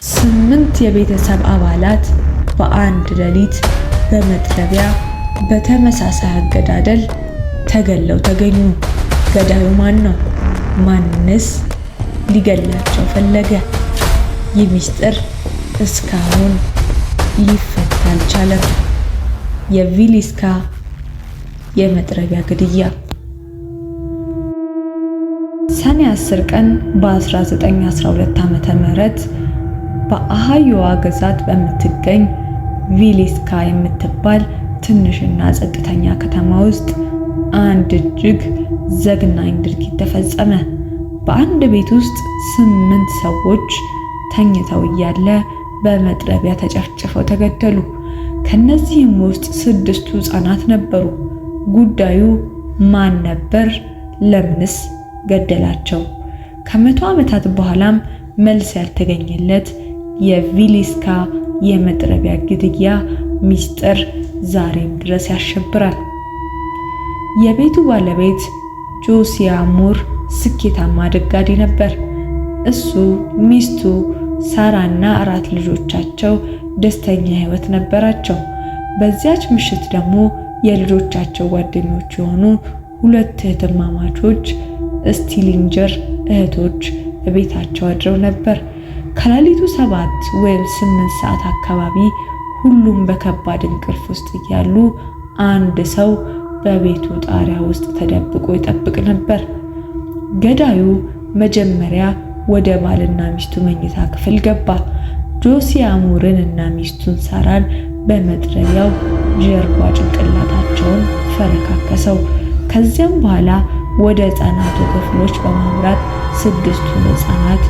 8 የቤተሰብ አባላት በአንድ ሌሊት በመጥረቢያ በተመሳሳይ አገዳደል ተገለው ተገኙ። ገዳዩ ማን ነው? ማንስ ሊገላቸው ፈለገ? ይህ ሚስጥር እስካሁን ሊፈታ አልቻለም። የቪሊስካ የመጥረቢያ ግድያ ሰኔ 10 ቀን በ1912 ዓ.ም በኦሃዮ ግዛት በምትገኝ ቪሊስካ የምትባል ትንሽና ጸጥተኛ ከተማ ውስጥ አንድ እጅግ ዘግናኝ ድርጊት ተፈጸመ። በአንድ ቤት ውስጥ 8 ሰዎች ተኝተው እያለ በመጥረቢያ ተጨፍጭፈው ተገደሉ። ከነዚህም ውስጥ 6ቱ ሕፃናት ነበሩ። ጉዳዩ ማን ነበር? ለምንስ ገደላቸው? ከ100 ዓመታት በኋላም መልስ ያልተገኘለት የቪሊስካ የመጥረቢያ ግድያ ሚስጥር ዛሬም ድረስ ያሸብራል። የቤቱ ባለቤት ጆሲያ ሙር ስኬታማ ነጋዴ ነበር። እሱ፣ ሚስቱ ሳራና 4 ልጆቻቸው ደስተኛ ሕይወት ነበራቸው። በዚያች ምሽት ደግሞ የልጆቻቸው ጓደኞች የሆኑ 2 እህትማማቾች ስቲሊንጀር እህቶች በቤታቸው አድረው ነበር። ከሌሊቱ 7 ወይም 8 ሰዓት አካባቢ ሁሉም በከባድ እንቅልፍ ውስጥ እያሉ አንድ ሰው በቤቱ ጣሪያ ውስጥ ተደብቆ ይጠብቅ ነበር። ገዳዩ መጀመሪያ ወደ ባልና ሚስቱ መኝታ ክፍል ገባ። ጆሲያ ሙርን እና ሚስቱን ሳራን በመጥረቢያው ጀርባ ጭንቅላታቸውን ፈረካከሰው። ከዚያም በኋላ ወደ ሕፃናቱ ክፍሎች በማምራት 6ቱን ሕፃናት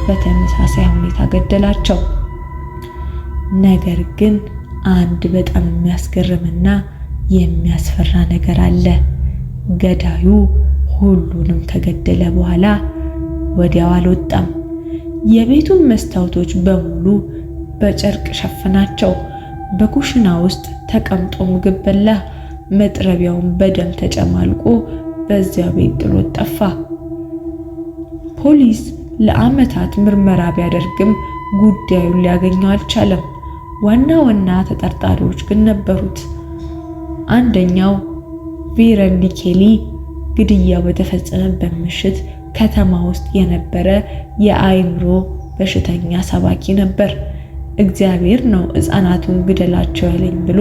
በተመሳሳይ ሁኔታ ገደላቸው። ነገር ግን አንድ በጣም የሚያስገርምና የሚያስፈራ ነገር አለ። ገዳዩ ሁሉንም ከገደለ በኋላ ወዲያው አልወጣም። የቤቱን መስታወቶች በሙሉ በጨርቅ ሸፈናቸው። በኩሽና ውስጥ ተቀምጦ ምግብ በላ። መጥረቢያውን በደም ተጨማልቆ በዚያው ቤት ጥሎት ጠፋ። ፖሊስ ለዓመታት ምርመራ ቢያደርግም ጉዳዩን ሊያገኘው አልቻለም። ዋና ተጠርጣሪዎች ግን ነበሩት። አንደኛው ቬረንዲ ኬሊ ግድያው በተፈጸመበት ምሽት ከተማ ውስጥ የነበረ የአእምሮ በሽተኛ ሰባኪ ነበር። እግዚአብሔር ነው ሕፃናቱን ግደላቸው ያለኝ ብሎ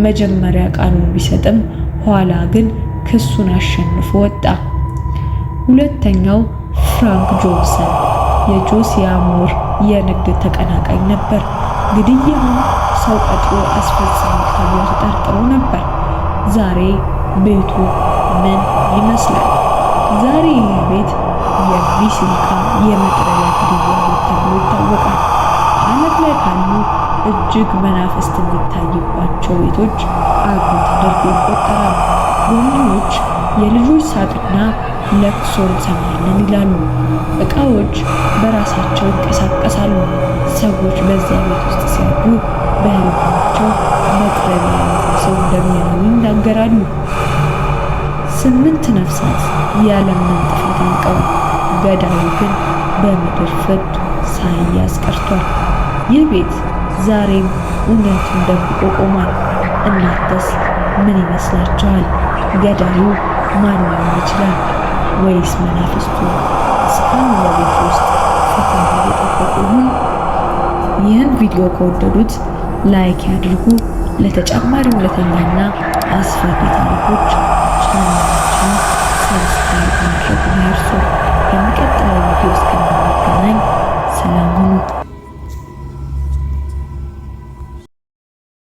መጀመሪያ ቃሉን ቢሰጥም ኋላ ግን ክሱን አሸንፎ ወጣ። ሁለተኛው ፍራንክ ጆንሰን የጆሲያ ሙር የንግድ ተቀናቃኝ ነበር። ግድያውን ሰው ቀጥሮ አስፈጻሚ ተብሎ ተጠርጥሮ ነበር። ዛሬ ቤቱ ምን ይመስላል? ዛሬ ይህ ቤት የቪሊስካ የመጥረቢያ ግድያ ቤት ተብሎ ይታወቃል። ዓለም ላይ ካሉ እጅግ መናፍስት የሚታይባቸው ቤቶች አንዱ ተደርጎ ይቆጠራል። ጎብኚዎች የልጆች ሳቅና ለቅሶ እንሰማለን ይላሉ። ዕቃዎች በራሳቸው ይንቀሳቀሳሉ። ሰዎች በዚያ ቤት ውስጥ ሲያድሩ በሕልማቸው መጥረቢያ ሰው እንደሚያዩ ይናገራሉ። 8 ነፍሳት ያለምንም ጥፋት አልቀዋል። ገዳዩ ግን በምድር ፍርድ ሳይያዝ ቀርቷል። ይህ ቤት ዛሬም እውነቱን ደብቆ ቆሟል። እናንተስ ምን ይመስላችኋል? ገዳዩ ማን ሊሆን ይችላል? ወይስ መናፍስቱ እስካሁን በቤት ውስጥ ፍትህ እየጠበቁ ይሆን? ይህን ቪዲዮ ከወደዱት ላይክ ያድርጉ። ለተጨማሪ እውነተኛና አስፈሪ ታሪኮች